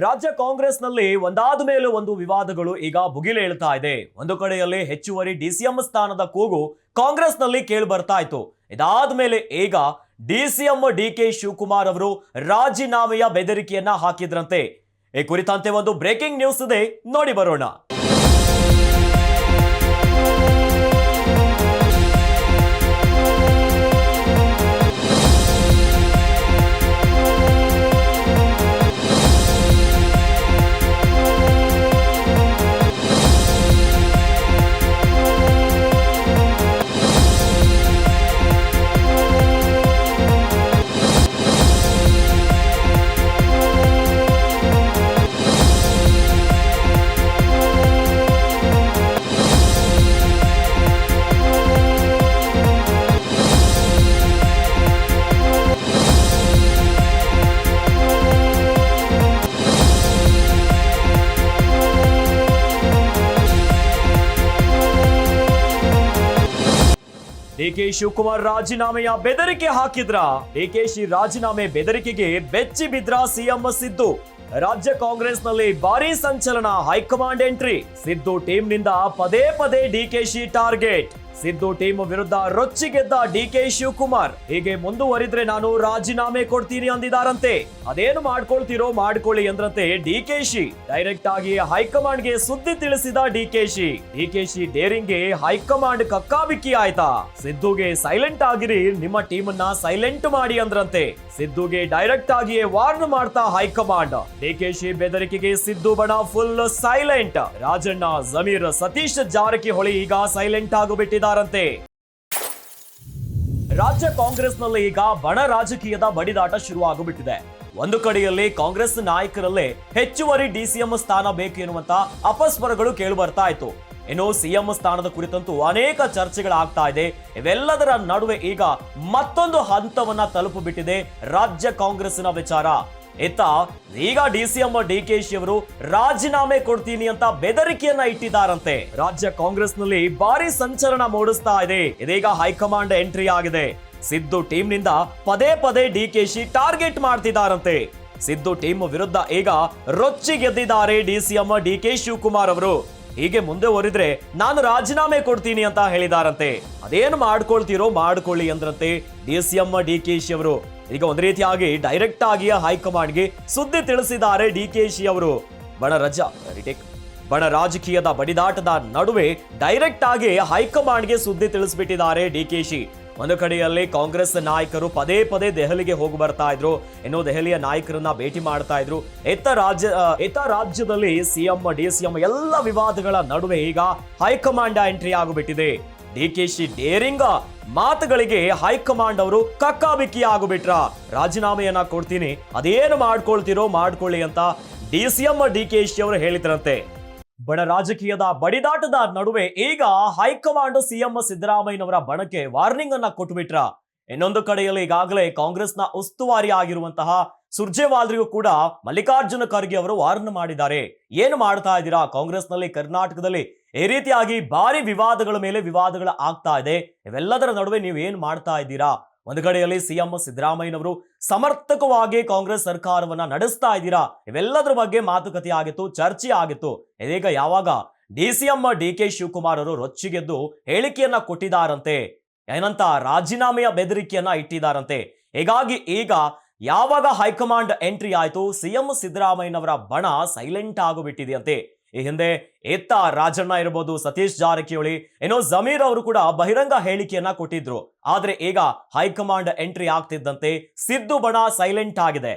ರಾಜ್ಯ ಕಾಂಗ್ರೆಸ್ನಲ್ಲಿ ಒಂದಾದ ಮೇಲೆ ಒಂದು ವಿವಾದಗಳು ಈಗ ಭುಗಿಲೇಳ್ತಾ ಇದೆ. ಒಂದು ಕಡೆಯಲ್ಲಿ ಹೆಚ್ಚುವರಿ ಡಿಸಿಎಂ ಸ್ಥಾನದ ಕೂಗು ಕಾಂಗ್ರೆಸ್ನಲ್ಲಿ ಕೇಳಿ ಬರ್ತಾ ಇತ್ತು. ಇದಾದ ಮೇಲೆ ಈಗ ಡಿಸಿಎಂ ಡಿಕೆ ಶಿವಕುಮಾರ್ ಅವರು ರಾಜೀನಾಮೆಯ ಬೆದರಿಕೆಯನ್ನ ಹಾಕಿದ್ರಂತೆ. ಈ ಕುರಿತಂತೆ ಒಂದು ಬ್ರೇಕಿಂಗ್ ನ್ಯೂಸ್ ಇದೆ, ನೋಡಿ ಬರೋಣ. ಡಿಕೆ ಶಿವಕುಮಾರ್ ರಾಜೀನಾಮೆಯ ಬೆದರಿಕೆ ಹಾಕಿದ್ರ? ಡಿಕೆಶಿ ರಾಜೀನಾಮೆ ಬೆದರಿಕೆಗೆ ಬೆಚ್ಚಿ ಬಿದ್ರ ಸಿಎಂ ಸಿದ್ದು. ರಾಜ್ಯ ಕಾಂಗ್ರೆಸ್ನಲ್ಲಿ ಭಾರೀ ಸಂಚಲನ, ಹೈಕಮಾಂಡ್ ಎಂಟ್ರಿ. ಸಿದ್ದು ಟೀಮ್ನಿಂದ ಪದೇ ಪದೇ ಡಿಕೆಶಿ ಟಾರ್ಗೆಟ್. ಸಿದ್ದು ಟೀಮ್ ವಿರುದ್ಧ ರೊಚ್ಚಿಗೆದ್ದ ಡಿಕೆ ಶಿವಕುಮಾರ್. ಹೀಗೆ ಮುಂದುವರಿದ್ರೆ ನಾನು ರಾಜೀನಾಮೆ ಕೊಡ್ತೀನಿ ಅಂದಿದಾರಂತೆ. ಅದೇನು ಮಾಡ್ಕೊಳ್ತೀರೋ ಮಾಡ್ಕೊಳ್ಳಿ ಎಂದ್ರಂತೆ ಡಿಕೆಶಿ. ಡೈರೆಕ್ಟ್ ಆಗಿ ಹೈಕಮಾಂಡ್ಗೆ ಸುದ್ದಿ ತಿಳಿಸಿದ ಡಿಕೆಶಿ ಡೇರಿಂಗ್ಗೆ ಹೈಕಮಾಂಡ್ ಕಕ್ಕಾಬಿಕ್ಕಿ ಆಯ್ತಾ? ಸಿದ್ದುಗೆ ಸೈಲೆಂಟ್ ಆಗಿರಿ, ನಿಮ್ಮ ಟೀಮ್ ಅನ್ನ ಸೈಲೆಂಟ್ ಮಾಡಿ ಅಂದ್ರಂತೆ. ಸಿದ್ದುಗೆ ಡೈರೆಕ್ಟ್ ಆಗಿಯೇ ವಾರ್ನ್ ಮಾಡ್ತಾ ಹೈಕಮಾಂಡ್. ಡಿಕೆಶಿ ಬೆದರಿಕೆಗೆ ಸಿದ್ದು ಬಣ ಫುಲ್ ಸೈಲೆಂಟ್. ರಾಜಣ್ಣ, ಜಮೀರ್, ಸತೀಶ್ ಜಾರಕಿಹೊಳಿ ಈಗ ಸೈಲೆಂಟ್ ಆಗಿಬಿಟ್ಟಿದ್ದಾರಂತೆ. ರಾಜ್ಯ ಕಾಂಗ್ರೆಸ್ನಲ್ಲಿ ಈಗ ಬಣ ರಾಜಕೀಯದ ಬಡಿದಾಟ ಶುರುವಾಗುಬಿಟ್ಟಿದೆ. ಒಂದು ಕಡೆಯಲ್ಲಿ ಕಾಂಗ್ರೆಸ್ ನಾಯಕರಲ್ಲೇ ಹೆಚ್ಚುವರಿ ಡಿಸಿಎಂ ಸ್ಥಾನ ಬೇಕು ಎನ್ನುವಂತ ಅಪಸ್ವರಗಳು ಕೇಳಿ ಬರ್ತಾ ಇತ್ತು. ಇನ್ನು ಸಿಎಂ ಸ್ಥಾನದ ಕುರಿತಂತೂ ಅನೇಕ ಚರ್ಚೆಗಳಾಗ್ತಾ ಇದೆ. ಇವೆಲ್ಲದರ ನಡುವೆ ಈಗ ಮತ್ತೊಂದು ಹಂತವನ್ನ ತಲುಪಿಬಿಟ್ಟಿದೆ ರಾಜ್ಯ ಕಾಂಗ್ರೆಸ್ಸಿನ ವಿಚಾರ. ಈಗ ಡಿಸಿಎಂ ಡಿಕೆಶಿ ಅವರು ರಾಜೀನಾಮೆ ಕೊಡ್ತೀನಿ ಅಂತ ಬೆದರಿಕೆಯನ್ನ ಇಟ್ಟಿದ್ದಾರಂತೆ. ರಾಜ್ಯ ಕಾಂಗ್ರೆಸ್ನಲ್ಲಿ ಭಾರಿ ಸಂಚಲನ ಮೂಡಿಸ್ತಾ ಇದೆ. ಇದೀಗ ಹೈಕಮಾಂಡ್ ಎಂಟ್ರಿ ಆಗಿದೆ. ಸಿದ್ದು ಟೀಮ್ನಿಂದ ಪದೇ ಪದೇ ಡಿಕೆಶಿ ಟಾರ್ಗೆಟ್ ಮಾಡ್ತಿದ್ದಾರಂತೆ. ಸಿದ್ದು ಟೀಮ್ ವಿರುದ್ಧ ಈಗ ರೊಚ್ಚಿಗೆದ್ದಿದ್ದಾರೆ ಡಿಸಿಎಂ ಡಿಕೆ ಶಿವಕುಮಾರ್ ಅವರು. ಹೀಗೆ ಮುಂದೆ ಹೊರಿದ್ರೆ ನಾನು ರಾಜೀನಾಮೆ ಕೊಡ್ತೀನಿ ಅಂತ ಹೇಳಿದಾರಂತೆ. ಅದೇನು ಮಾಡ್ಕೊಳ್ತೀರೋ ಮಾಡ್ಕೊಳ್ಳಿ ಅಂದ್ರಂತೆ ಡಿಸಿಎಂ ಡಿಕೆಶಿ ಅವರು. ಈಗ ಒಂದ್ ರೀತಿಯಾಗಿ ಡೈರೆಕ್ಟ್ ಆಗಿ ಹೈಕಮಾಂಡ್ಗೆ ಸುದ್ದಿ ತಿಳಿಸಿದ್ದಾರೆ ಡಿಕೆಶಿ ಅವರು. ಬಣ ರಾಜಕೀಯದ ಬಡಿದಾಟದ ನಡುವೆ ಡೈರೆಕ್ಟ್ ಆಗಿ ಹೈಕಮಾಂಡ್ಗೆ ಸುದ್ದಿ ತಿಳಿಸ್ಬಿಟ್ಟಿದ್ದಾರೆ ಡಿಕೆಶಿ. ಒಂದು ಕಡೆಯಲ್ಲಿ ಕಾಂಗ್ರೆಸ್ ನಾಯಕರು ಪದೇ ಪದೇ ದೆಹಲಿಗೆ ಹೋಗಿ ಬರ್ತಾ ಇದ್ರು. ಇನ್ನು ದೆಹಲಿಯ ನಾಯಕರನ್ನ ಭೇಟಿ ಮಾಡ್ತಾ ಇದ್ರು. ಇತ್ತ ರಾಜ್ಯದಲ್ಲಿ ಸಿಎಂ ಡಿಸಿಎಂ ಎಲ್ಲ ವಿವಾದಗಳ ನಡುವೆ ಈಗ ಹೈಕಮಾಂಡ್ ಎಂಟ್ರಿ ಆಗಿಬಿಟ್ಟಿದೆ. ಡಿಕೆಶಿ ಡೇರಿಂಗ್ ಮಾತುಗಳಿಗೆ ಹೈಕಮಾಂಡ್ ಅವರು ಕಕ್ಕಾಬಿಕ್ಕಿ ಆಗಿಬಿಟ್ರ. ರಾಜೀನಾಮೆಯನ್ನ ಕೊಡ್ತೀನಿ, ಅದೇನು ಮಾಡ್ಕೊಳ್ತೀರೋ ಮಾಡ್ಕೊಳ್ಳಿ ಅಂತ ಡಿಸಿಎಂ ಡಿಕೆಶಿ ಅವರು ಹೇಳಿದ್ರಂತೆ. ಬಣ ರಾಜಕೀಯದ ಬಡಿದಾಟದ ನಡುವೆ ಈಗ ಹೈಕಮಾಂಡ್ ಸಿಎಂ ಸಿದ್ದರಾಮಯ್ಯನವರ ಬಣಕ್ಕೆ ವಾರ್ನಿಂಗ್ ಅನ್ನ ಕೊಟ್ಟುಬಿಟ್ರ. ಇನ್ನೊಂದು ಕಡೆಯಲ್ಲಿ ಈಗಾಗಲೇ ಕಾಂಗ್ರೆಸ್ನ ಉಸ್ತುವಾರಿ ಆಗಿರುವಂತಹ ಸುರ್ಜೇವಾಲ್ರಿಗೂ ಕೂಡ ಮಲ್ಲಿಕಾರ್ಜುನ ಖರ್ಗೆ ಅವರು ವಾರ್ನ್ ಮಾಡಿದ್ದಾರೆ. ಏನು ಮಾಡ್ತಾ ಇದ್ದೀರಾ ಕಾಂಗ್ರೆಸ್ನಲ್ಲಿ, ಕರ್ನಾಟಕದಲ್ಲಿ ಈ ರೀತಿಯಾಗಿ ಭಾರಿ ವಿವಾದಗಳ ಮೇಲೆ ವಿವಾದಗಳು ಆಗ್ತಾ ಇದೆ. ಇವೆಲ್ಲದರ ನಡುವೆ ನೀವು ಏನ್ ಮಾಡ್ತಾ ಇದ್ದೀರಾ? ಒಂದು ಕಡೆಯಲ್ಲಿ ಸಿಎಂ ಸಿದ್ದರಾಮಯ್ಯನವರು ಸಮರ್ಥಕವಾಗಿ ಕಾಂಗ್ರೆಸ್ ಸರ್ಕಾರವನ್ನ ನಡೆಸ್ತಾ ಇದ್ದೀರಾ. ಇವೆಲ್ಲದರ ಬಗ್ಗೆ ಮಾತುಕತೆ ಆಗಿತ್ತು, ಚರ್ಚೆ ಆಗಿತ್ತು. ಇದೀಗ ಯಾವಾಗ ಡಿಸಿಎಂ ಡಿಕೆ ಶಿವಕುಮಾರ್ ಅವರು ರೊಚ್ಚಿಗೆದ್ದು ಹೇಳಿಕೆಯನ್ನ ಕೊಟ್ಟಿದ್ದಾರಂತೆ, ಏನಂತ ರಾಜೀನಾಮೆಯ ಬೆದರಿಕೆಯನ್ನ ಇಟ್ಟಿದ್ದಾರಂತೆ. ಹೀಗಾಗಿ ಈಗ ಯಾವಾಗ ಹೈಕಮಾಂಡ್ ಎಂಟ್ರಿ ಆಯ್ತು, ಸಿಎಂ ಸಿದ್ದರಾಮಯ್ಯನವರ ಬಣ ಸೈಲೆಂಟ್ ಆಗಿಬಿಟ್ಟಿದೆಯಂತೆ. ಈ ಹಿಂದೆ ರಾಜಣ್ಣ ಇರಬಹುದು, ಸತೀಶ್ ಜಾರಕಿಹೊಳಿ, ಏನೋ ಜಮೀರ್ ಅವರು ಕೂಡ ಬಹಿರಂಗ ಹೇಳಿಕೆಯನ್ನ ಕೊಟ್ಟಿದ್ರು. ಆದ್ರೆ ಈಗ ಹೈಕಮಾಂಡ್ ಎಂಟ್ರಿ ಆಗ್ತಿದ್ದಂತೆ ಸಿದ್ದು ಬಣ ಸೈಲೆಂಟ್ ಆಗಿದೆ.